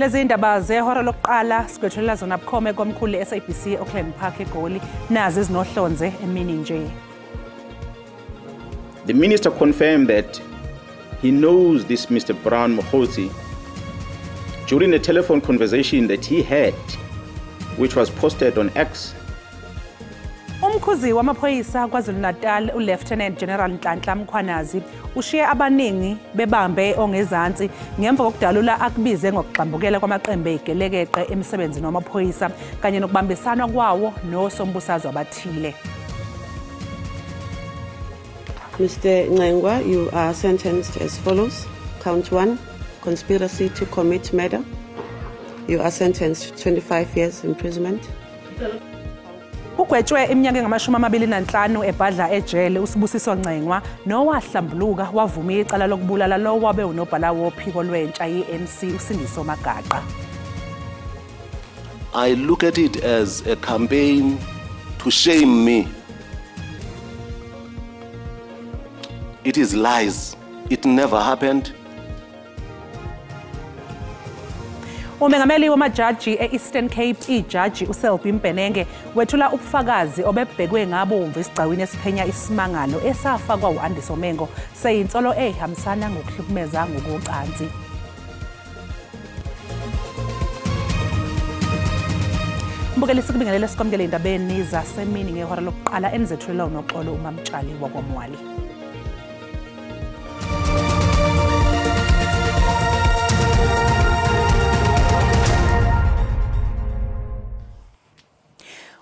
Lezi indaba zehora lokuqala sigwethulela zona bukhome komkhulu SABC Auckland Park eGoli nazi izinohlonze emini nje. The minister confirmed that he knows this Mr. Brown Mokgotsi during a telephone conversation that he had, which was posted on X. Umkhuzi wamaphoyisa KwaZulu-Natal uLieutenant General Nhlanhla Mkhwanazi ushiye abaningi bebambe ongezansi ngemva kokudalula akubize ngokugxambukela kwamaqembu egelekeqe emsebenzini wamaphoyisa kanye nokubambisana kwawo nosombusazwe abathile. Mr. Ngengwa, you are sentenced as follows. Count 1, conspiracy to commit murder. You are sentenced to 25 years imprisonment. Ugwetshwe iminyaka engama-25 ebhadla ejele uSibusiso Ngengwa nowahlambuluka wavuma icala lokubulala lo wabe unobhala wophiko lwentsha ye-ANC uSindiso Magaqa. I look at it as a campaign to shame me. It is lies. It never happened. Umengameli wamajaji e-Eastern Cape ijaji uSelby Mbenenge wethula ubufakazi obebhekwe ngabomvu esigcawini esiphenya isimangalo esafakwa uAndiso Mengo seyinsolo ehambisana ngokuhlukumeza ngokocansi. Mbukeli sikubingelele sikwamukele indabeni zasemini ngehora lokuqala enzethulela unoxolo uMamtshali wakwamwali.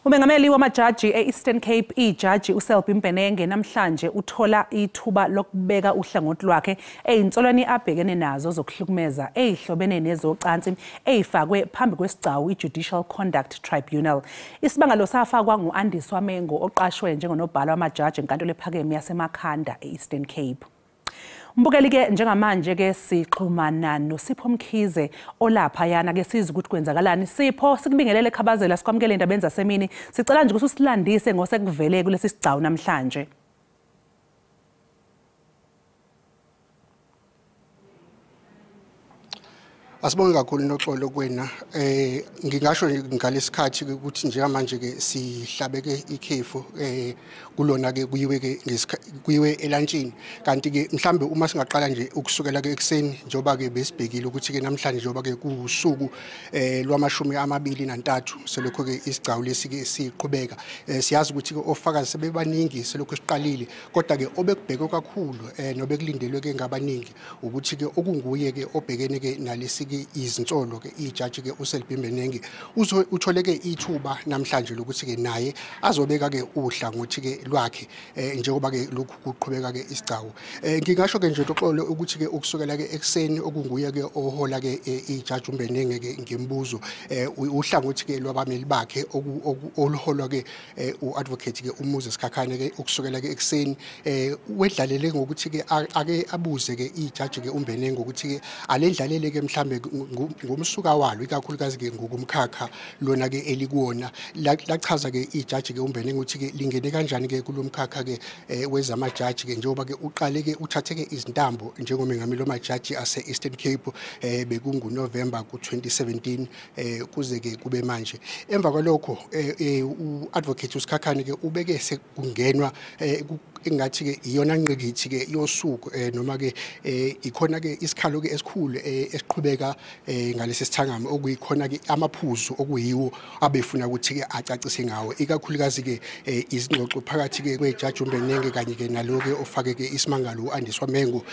Umengameli wamajaji e-Eastern Cape ijaji uSelby Mbenenge namhlanje uthola ithuba lokubeka uhlangothi lwakhe eyinsolweni abhekene nazo zokuhlukumeza ezihlobene nezocansi ezifakwe phambi kwesigcawu iJudicial Conduct Tribunal. Isibangalo safakwa nguAndiso Mengo oqashwe njengonobhala wamajaji enkantolo ephakeme yaseMakhanda e-Eastern Cape. Mbukeli ke njengamanje ke sixhumana noSipho Mkhize olapha yana ke siza ukuthi kwenzakalani. Sipho sikubingelele khabazela sikwamukele indaba zasemini. Sicela nje ukuthi usilandise ngosekuvele kulesi sigcawu namhlanje. Asibonge kakhulu noxolo kwena ngingasho ngalesikhathi ukuthi njengamanje ke sihlabeke ikhefu kulona ke kuyiwe elantshini kanti ke mhlambe uma singaqala nje ukusukela ke ekseni njoba ke besibhekile ukuthi ke namhlanje njoba ke kusuku lwama-23 selokho ke isigcawu lesi ke siqhubeka siyazi ukuthi ke ofakazi sebebaningi selokho siqalile kodwa ke obekubhekwe kakhulu nobekulindelwe ke ngabaningi ukuthi ke okunguye ke obhekene ke nalesi izinsolo ke ijaji ke uSelby Mbenenge uthole ke ithuba namhlanje lokuthi ke naye azobeka ke uhlangothi ke lwakhe njengoba ke lokhu kuqhubeka ke isigcawu. Ngingasho ke nje uxolo ukuthi ke ukusukela ke ekseni okunguye ke ohola ke ijaji uMbenenge ke ngemibuzo uhlangothi ke lwabameli bakhe oluholwa ke uadvocate ke uMoses Khakhane ke ukusukela ke ekseni wedlalele ngokuthi ke ake abuze ke ijaji ke uMbenenge ukuthi ke alendlalele ke mhlambe ngomsuka walo ikakhulukazi ke ngokumkhakha lona ke elikuwona lachaza ke ijaji ke uMbenenge ukuthi ke lingene kanjani ke kulomkhakha ke wezamajaji ke njengoba ke uqale ke uthathe ke izintambo njengomengameli wamajaji ase Eastern Cape bekungu November ku2017 kuze ke kube manje. Emva kwalokho uadvocate uSikhakhane ke ubeke sekungenwa engathi ke iyona nqikithi ke yosuku noma ke ikhona ke isikhalo ke esikhulu esiqhubeka ngalesi sithangami okuyikhona ke amaphuzu okuyiwo abefuna ukuthi ke acacise ngawo ikakhulukazi ke izingxoxo phakathi ke kwejaji uMbenenge kanye ke naloke ofake ke isimangalo uAndiso Mengo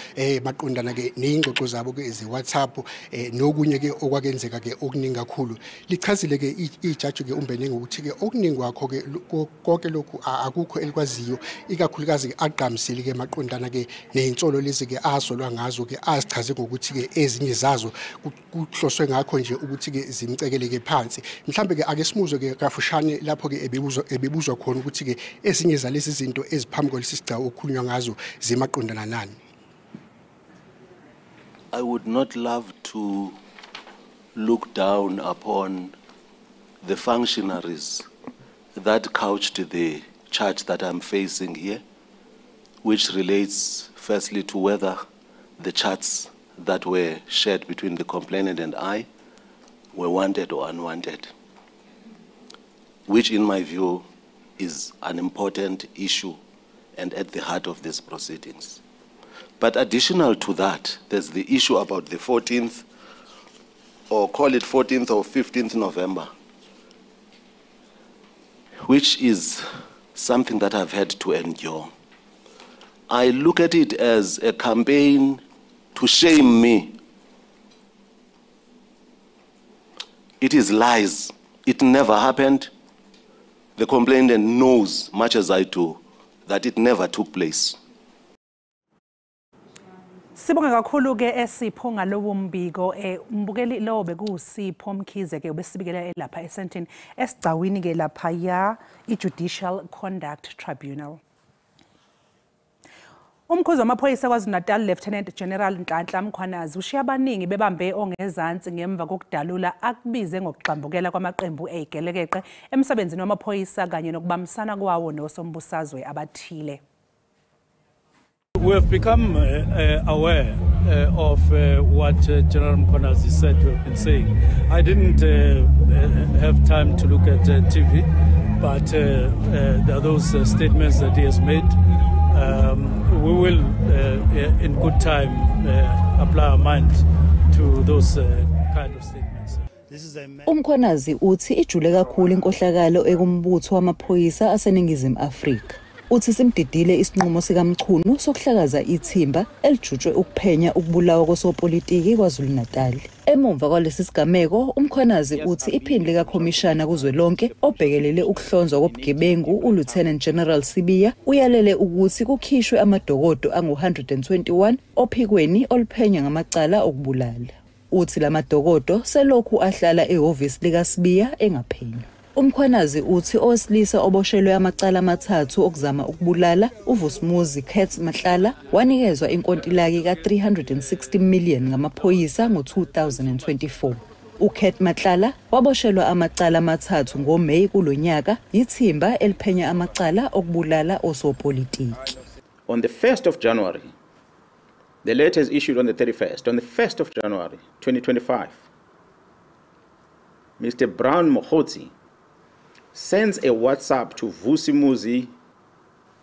maqondana ke nezingxoxo zabo ke ze-WhatsApp nokunye ke okwakenzeka ke okuningi kakhulu lichazile ke ijaji ke uMbenenge ukuthi ke okuningi kwakho ke konke lokhu akukho elikwaziyo ikakhulukazi ke aqhamisile ke maqondana ke nezinsolo lezi ke asolwa ngazo ke azichaze ngokuthi ke ezinye zazo kuhloswe ngakho nje ukuthi ke zimcekele ke phansi mhlambe ke ake simuzwe ke kafushane lapho ke ebebuzwa khona ukuthi ke ezinye zalezi zinto eziphambi kwalesi sigcawu okukhulunywa ngazo zimaqondana nani. I would not love to look down upon the functionaries that couched the charge that I'm facing here, which relates firstly to whether the charts that were shared between the complainant and I were wanted or unwanted, which in my view is an important issue and at the heart of these proceedings. But additional to that, there's the issue about the 14th, or call it 14th or 15th November, which is something that I've had to endure. I look at it as a campaign to shame me. It is lies. It never happened. The complainant knows, much as I do, that it never took place. Sibonga kakhulu ke esipho ngalowo mbiko umbukeli lo bekusipho Mkhize ke ubesibikela lapha esentini esigcawini ke lapha ya iJudicial Conduct Tribunal. Umkhuzi wamaphoyisa kwaZulu-Natal Lieutenant General Nhlanhla Mkhwanazi ushiya abaningi bebambe ongezansi ngemva kokudalula akubize ngokugxambukela kwamaqembu ezigelekeqe emsebenzini wamaphoyisa kanye nokubambisana kwawo nosombusazwe abathile. We have become aware of what General Mkhwanazi said we have been saying. I didn't have time to look at TV, but there are those statements that he has made. We will, in good time, apply our mind to those kind of statements. Mkhwanazi uthi ijule kakhulu inkohlakalo ekumbutho wamaphoyisa aseningizimu Afrika. Uthi simdidile isinqumo sikaMchunu sokuhlakaza ithimba elijutshwe ukuphenya ukubulawa kosopolitiki kwaZulu-Natal. Emumva kwalesi sigameko, uMkhwanazi uthi iphini likakhomishana kuzwelonke obhekelele ukuhlonzwa kobugebengu uLieutenant General Sibiya uyalele ukuthi kukhishwe amadokodo angu-121 ophikweni oluphenya ngamacala okubulala. Uthi lamadokodo selokhu ahlala ehhovisi likaSibiya engaphenywa. Mkhwanazi uthi owesilisa oboshelwe amacala amathathu okuzama ukubulala uVusumuzi Kurt Matlala wanikezwa inkontilaki ka360 million ngamaphoyisa ngo2024. uKurt Matlala waboshelwa amacala amathathu ngoMeyi kulonyaka yithimba eliphenya amacala okubulala osopolitiki. On the 1st of January, the letter is issued on the 31st. On the 1st of January 2025, Mr. Brown Mokhotsi sends a WhatsApp to Vusumuzi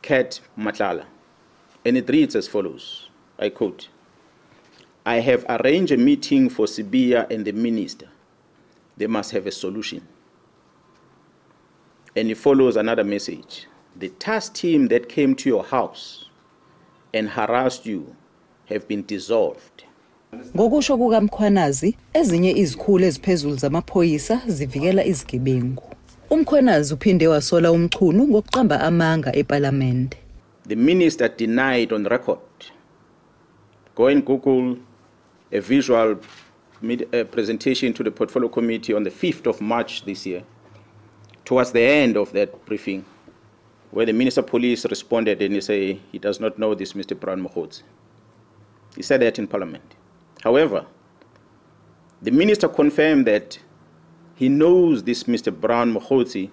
Kurt Matlala, and it reads as follows, I quote, "I have arranged a meeting for Sibiya and the minister. They must have a solution." And it follows another message. "The task team that came to your house and harassed you have been dissolved." Ngokusho kukaMkhwanazi, ezinye izikhulu eziphezulu zamaphoyisa zivikela izigebengu. Mkhwanazi uphinde wasola uMchunu ngokuqamba amanga eParliament. The minister denied on record. Go and Google a visual presentation to the Portfolio Committee on the 5th of March this year, towards the end of that briefing, where the Minister of Police responded and he said he does not know this Mr. Brown Mokhotsi. He said that in Parliament. However, the minister confirmed that he knows this Mr. Brown Mokhotsi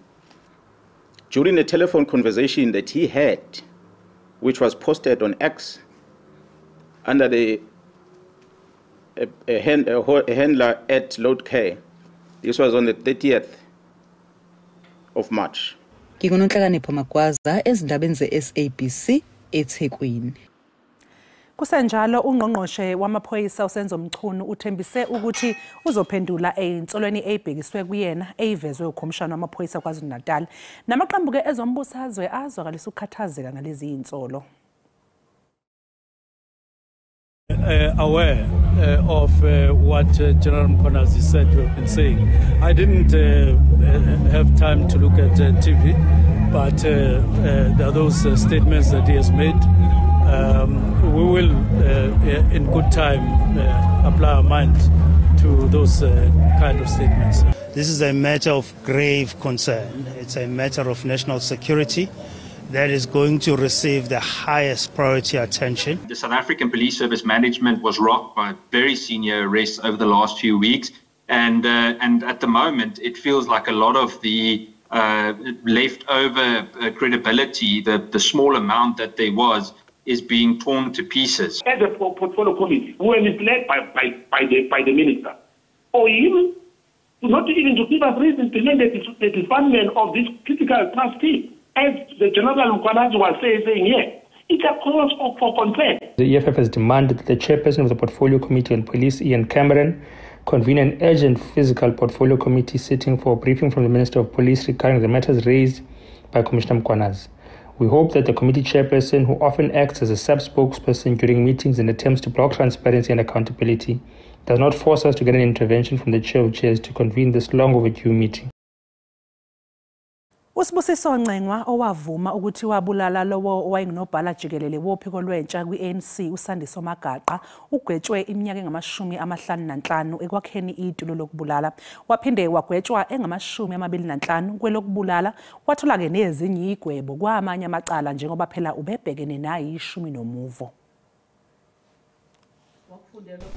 during a telephone conversation that he had, which was posted on X under the handler at Load Care. This was on the 30th of March. Ngingonhlakanipho Magwaza ezindabeni zeSABC eThekwini. Kusenjalo ungqongqoshe wamaphoyisa uSenzo Mchunu uthembise ukuthi uzophendula einsolweni ebhekiswe kuyena eyivezwe ukhomishana wamaphoyisa kwaZulu-Natal. Namaqembu ke ezombusazwe azwakalisa ukukhathazeka ngalezi insolo. Aware of what General Mkhwanazi said we have been saying. I didn't have time to look at TV, but there are those statements that he has made. We will, in good time, apply our mind to those kind of statements. This is a matter of grave concern. It's a matter of national security that is going to receive the highest priority attention. The South African Police Service management was rocked by very senior arrests over the last few weeks, and at the moment it feels like a lot of the leftover credibility, the small amount that there was, is being torn to pieces. As a portfolio committee, we were misled by the minister. For him not even to give us reasons behind the disbandment of this critical trustee, as the General Mkhwanazi was saying here. It's a cause for concern. The EFF has demanded that the chairperson of the Portfolio Committee on Police, Ian Cameron, convene an urgent physical portfolio committee sitting for a briefing from the Minister of Police regarding the matters raised by Commissioner Mkhwanazi. We hope that the committee chairperson, who often acts as a sub-spokesperson during meetings and attempts to block transparency and accountability, does not force us to get an intervention from the chair of chairs to convene this long overdue meeting. Usibusiso Ncengwa owavuma ukuthi wabulala lowo owayengunobhala jikelele wophiko lwentsha kwi-ANC uSandiso Magaqa ugwetshwe iminyaka engama-55 ekwakheni itulo lokubulala. Waphinde wagwetshwa engama-25 kwelokubulala, wathola-ke nezinye igwebo kwamanye amacala njengoba phela ubebhekene nayi-10 nomuvo.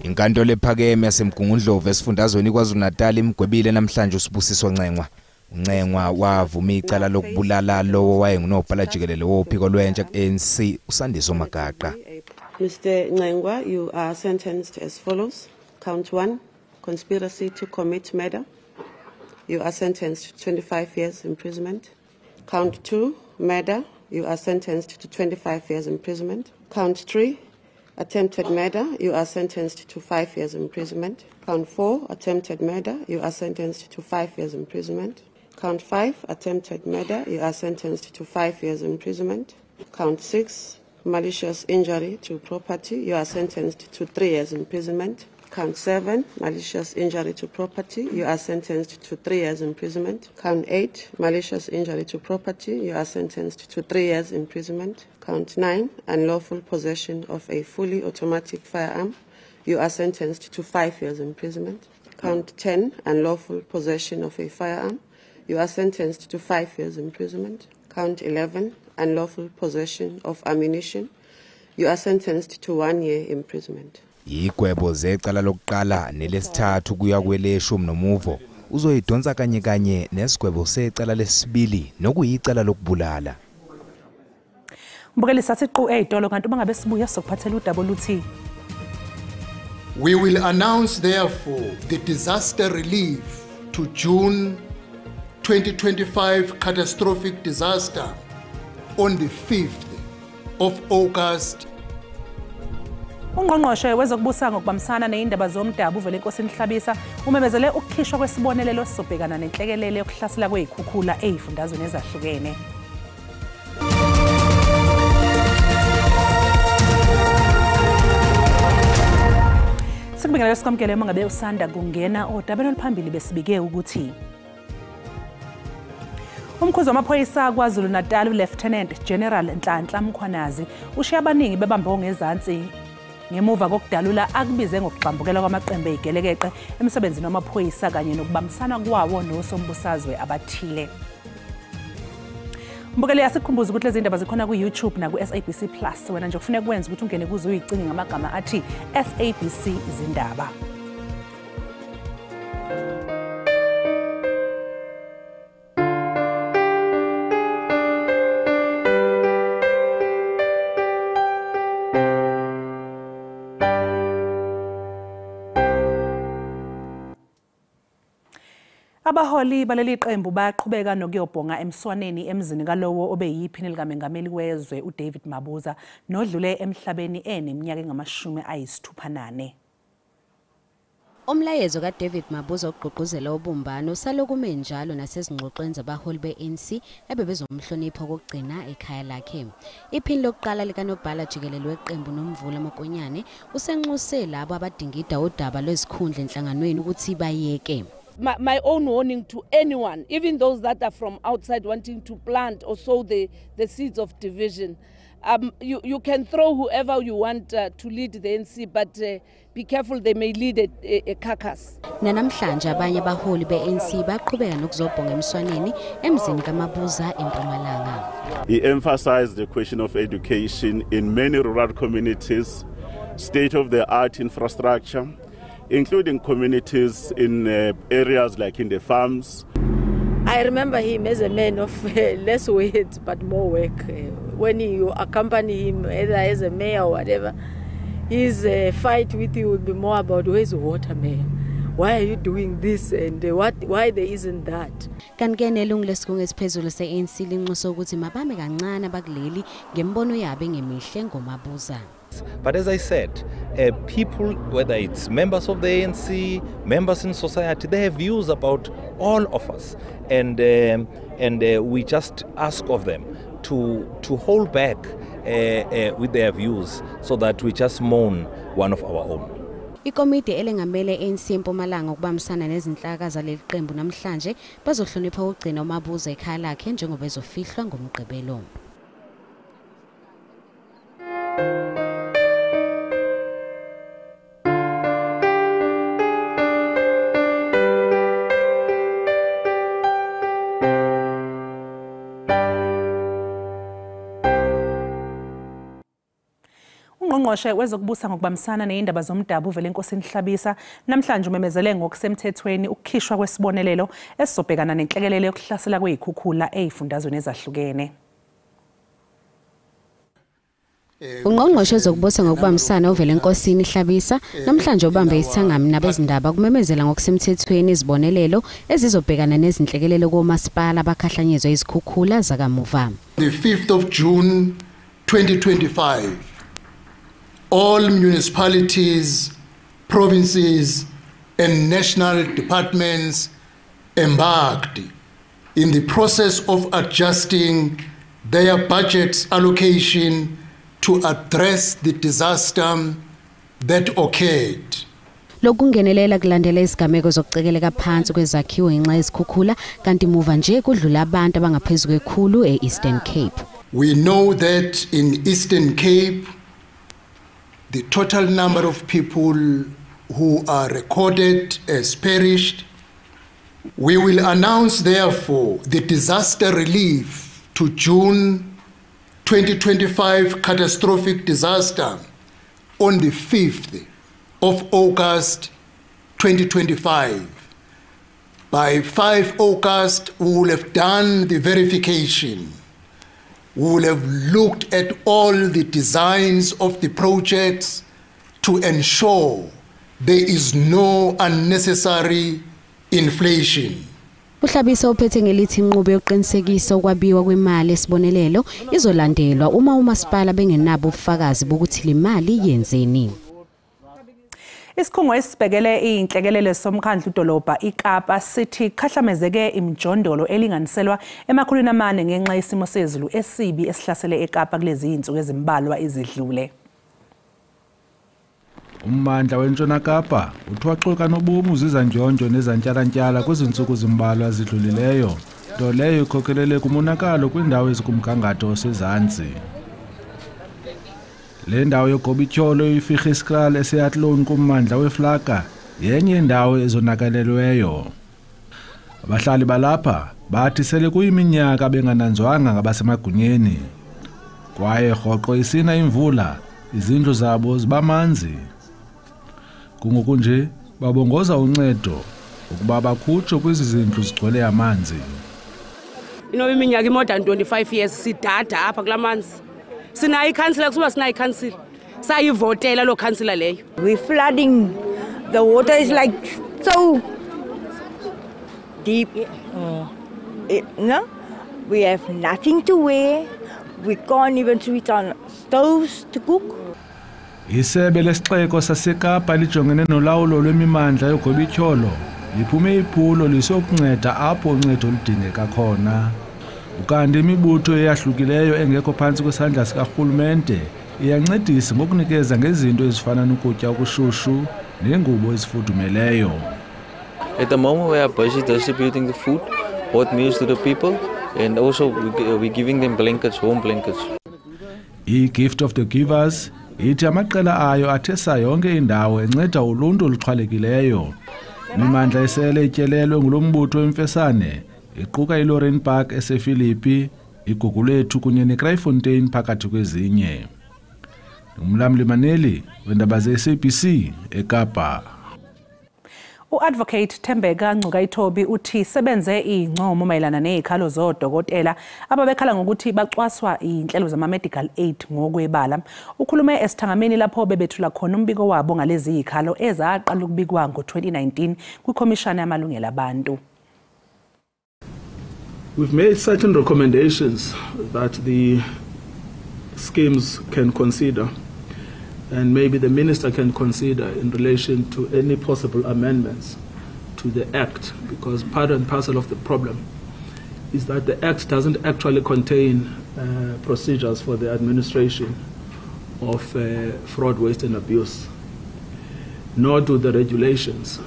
Inkantolo ephakeme yaseMgungundlovu esifundazweni KwaZulu-Natal imgwebile namhlanje uSibusiso Ncengwa. Ncengwa wavuma icala lokubulala lowo wayengunobhala jikelele wophiko lwentsha ANC uSandiso Magaqa. Mr. Ncengwa, you are sentenced as follows. Count 1, conspiracy to commit murder. You are sentenced to 25 years imprisonment. Count 2, murder. You are sentenced to 25 years imprisonment. Count 3, attempted murder. You are sentenced to 5 years imprisonment. Count 4, attempted murder. You are sentenced to 5 years imprisonment. Count 5, attempted murder. You are sentenced to 5 years imprisonment. Count 6, malicious injury to property. You are sentenced to 3 years imprisonment. Count 7, malicious injury to property. You are sentenced to 3 years imprisonment. Count 8, malicious injury to property. You are sentenced to 3 years imprisonment. Count 9, unlawful possession of a fully automatic firearm. You are sentenced to 5 years imprisonment. Count 10, unlawful possession of a firearm. You are sentenced to 5 years imprisonment. Count 11, unlawful possession of ammunition. You are sentenced to 1 year imprisonment. Igwebo zecala lokuqala nelesithathu kuya kweleshumi nomuvo uzoyidonsa kanye kanye nesigwebo secala lesibili nokuyicala lokubulala. Mbukeli sasiqu eyitolo kanti bangabe sibuya sokuphathela uWT. We will announce therefore the disaster relief to June 2025 catastrophic disaster on the 5th of August. Ungqongqoshe wezokubusa ngokubambisana neindaba zomdabu uvele Nkosini Hlabisa umemezele ukukhishwa kwesibonelelo sobhekana nenhlekelele yokuhlasela kwezikhukhula ezifundazweni ezahlukene. Sikubingelela sikwamkele mangabe usanda kungena odabeni oluphambili besibike ukuthi Umkhuzi wamaphoyisa KwaZulu-Natal Lieutenant General Nhlanhla Mkhwanazi ushiya abaningi bebambe ngezantsi ngemuva kokudalula akubize ngokuxambukela kwamaqembu ezigelekeqe emsebenzini wamaphoyisa kanye nokubambisana kwawo nosombusazwe abathile. Mbukeli yasikhumbuza ukuthi lezi ndaba zikhona ku-YouTube na ku-SABC Plus. Wena nje kufanele kwenza ukuthi ungene kuzo uyicinge ngamagama athi SABC izindaba. Abaholi baleli qembu bayaqhubeka nokuyobhonga emswaneni emzini kalowo obeyiphini likamengameli wezwe uDavid Mabuza nodlule emhlabeni eneminyaka engama-68. Umlayezo kaDavid Mabuza ogqugquzela ubumbano salokume njalo nasezingxoxweni zabaholi be-ANC ebebezomhlonipha kokugcina ekhaya lakhe. Iphini lokuqala likanobhala jikelele weqembu noMvula Makonyane usenxuse labo abadingida udaba lwezikhundla enhlanganweni ukuthi bayeke. My own warning to anyone, even those that are from outside wanting to plant or sow the seeds of division. You can throw whoever you want to lead the ANC, but be careful, they may lead a carcass. Nanamhlanje abanye abaholi be-ANC baqhubeka nokuzobhonga emswaneni emzini kaMabuza eMpumalanga. He emphasized the question of education in many rural communities, state-of-the-art infrastructure, including communities in areas like in the farms. I remember him as a man of less weight but more work. When you accompany him, either as a mayor or whatever, his fight with you will be more about where's the water, mayor? why are you doing this and why there isn't that. Kanti nelungu lesigungu esiphezulu se-ANC linxusa ukuthi mabame kancane abakuleli ngembono yabo engemihle ngoMabuza. But as I said, people, whether it's members of the ANC, members in society, they have views about all of us, and we just ask of them to hold back with their views, so that we just mourn one of our own. Ikomiti elengamele ANC eMpumalanga ukubambisana nezinhlaka zaleli qembu namhlanje bazohlonipha ukugcina uMabuza ekhaya lakhe njengoba ezofihlwa ngomgqibelo. Ungqongqoshe wezokubusa ngokubambisana neindaba zomdabu uvele inkosini Hlabisa namhlanje umemezele ngokusemthethweni ukukhishwa kwesibonelelo esizobhekana nenhlekelele yokuhlasela kwezikhukhula ezifundazweni ezahlukene. Ungqongqoshe wezokubusa ngokubambisana uvele inkosini Hlabisa namhlanje ubambe isithangami nabezindaba kumemezela ngokusemthethweni izibonelelo ezizobhekana nezinhlekelele komasipala abakhahlanyezwe izikhukhula zakamuva. The 5th of June 2025. All municipalities, provinces, and national departments embarked in the process of adjusting their budget allocation to address the disaster that occurred. Lokungenelela kulandela izigameko zokucekeleka phansi kwezakhiwo ngenxa yezikhukhula kanti muva nje kudlula abantu abangaphezulu kwekhulu e-Eastern Cape. We know that in Eastern Cape the total number of people who are recorded as perished. We will announce, therefore, the disaster relief to June 2025 catastrophic disaster on the 5th of August 2025. By 5 August, we will have done the verification. We will have looked at all the designs of the projects to ensure there is no unnecessary inflation. Uhlabisa uphethe ngelithi inqubo yokuqinisekisa ukwabiwa kwemali esibonelelo izolandelwa uma umasipala bengenabo ubufakazi bokuthi le mali yenzeni. Isikhungo esibhekele inhlekelele somkhandlu dolobha iKapa sithi khahlamezeke imjondolo elinganiselwa emakhulwini amane ngenxa yesimo sezulu esibi esihlasele eKapa kulezi izinsuku ezimbalwa ezidlule. Ummandla weNtshona Kapa uthwaxuka nobumu uzizanjonjo nezantshalantshala kwezinsuku zimbalwa ezidlulileyo, nto leyo ikhokhelele kumonakalo kwindawo ezikumgangatho osezantsi. Le ndawo yoGobityholo iFigiskral eseAtlone kummandla weFlaka yenye indawo ezonakalelweyo. Abahlali balapha bathi sele kuyiminyaka bengananzwanga ngabasemagunyeni. Kwaye rhoqo isina imvula, izindlu zabo zibamanzi. Kungoku nje babongoza uncedo ukuba bakhutshwe kwezi zindlu zigcwele amanzi. Iminyaka more than 25 years sidada apha kulamanzi. Sinayi councillor kusuba sinayi council. Sayivotela lo councillor leyo. We flooding. The water is like so deep. No? We have nothing to wear. We can't even switch on stoves to cook. Isebe lesixeko saseKapa lijongene nolawulo lwemimandla yoGobityholo liphume iphulo lisokunceda apho uncedo ludingeka khona. Ukanti imibutho eyahlukileyo engekho phantsi kwesandla sikarhulumente iyancedisa ngokunikeza ngezinto ezifana nokutya okushushu neengubo ezifudumeleyo. At the moment we are busy distributing the food, hot meals to the people, and also we're giving them blankets, warm blankets. I-Gift of the Givers ithi amaqela ayo athesa yonke indawo enceda uluntu oluxhwalekileyo. Imimandla esele ityelelwe ngulombutho wemfesane iquka iLorraine Park eseFilipi, iGugulethu kunye neKraaifontein phakathi kwezinye. Umlamli Maneli wendaba ze-SABC eKapa. U-Advocate Thembeka Ngcukaithobi uthi sebenze ingcomo mayelana nezikhalo zodokotela ababekhala ngokuthi bacwaswa inhlelo zama-medical aid ngokwebala. Ukhulume esithangameni lapho bebethula khona umbiko wabo ngalezi zikhalo ezaqala ukubikwa ngo-2019 kwiKhomishana yamalungelo abantu. We've made certain recommendations that the schemes can consider, and maybe the minister can consider in relation to any possible amendments to the Act, because part and parcel of the problem is that the Act doesn't actually contain procedures for the administration of fraud, waste and abuse, nor do the regulations.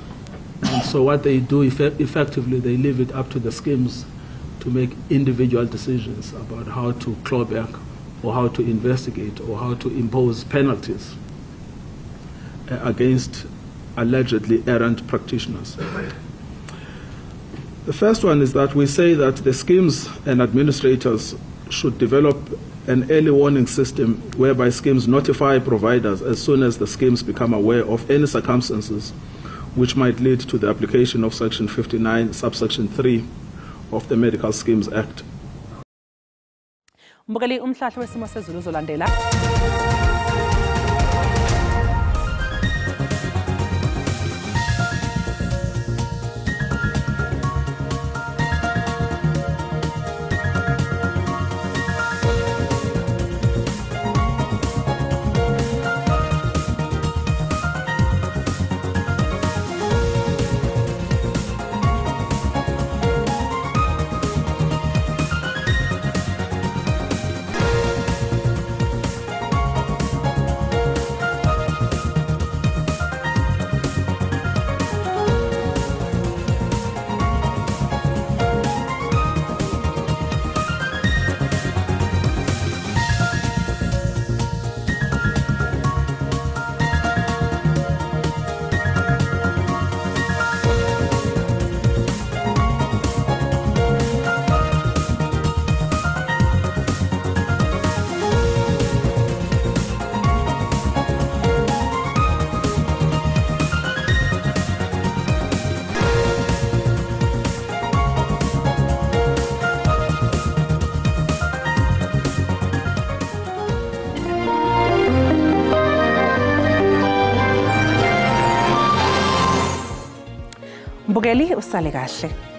And so what they do effectively, they leave it up to the schemes to make individual decisions about how to claw back or how to investigate or how to impose penalties against allegedly errant practitioners. The first one is that we say that the schemes and administrators should develop an early warning system whereby schemes notify providers as soon as the schemes become aware of any circumstances which might lead to the application of Section 59, subsection 3 of the Medical Schemes Act. Mbukeli umhlahlo wesimo sezulu uzolandela. Mbukeli usale kahle.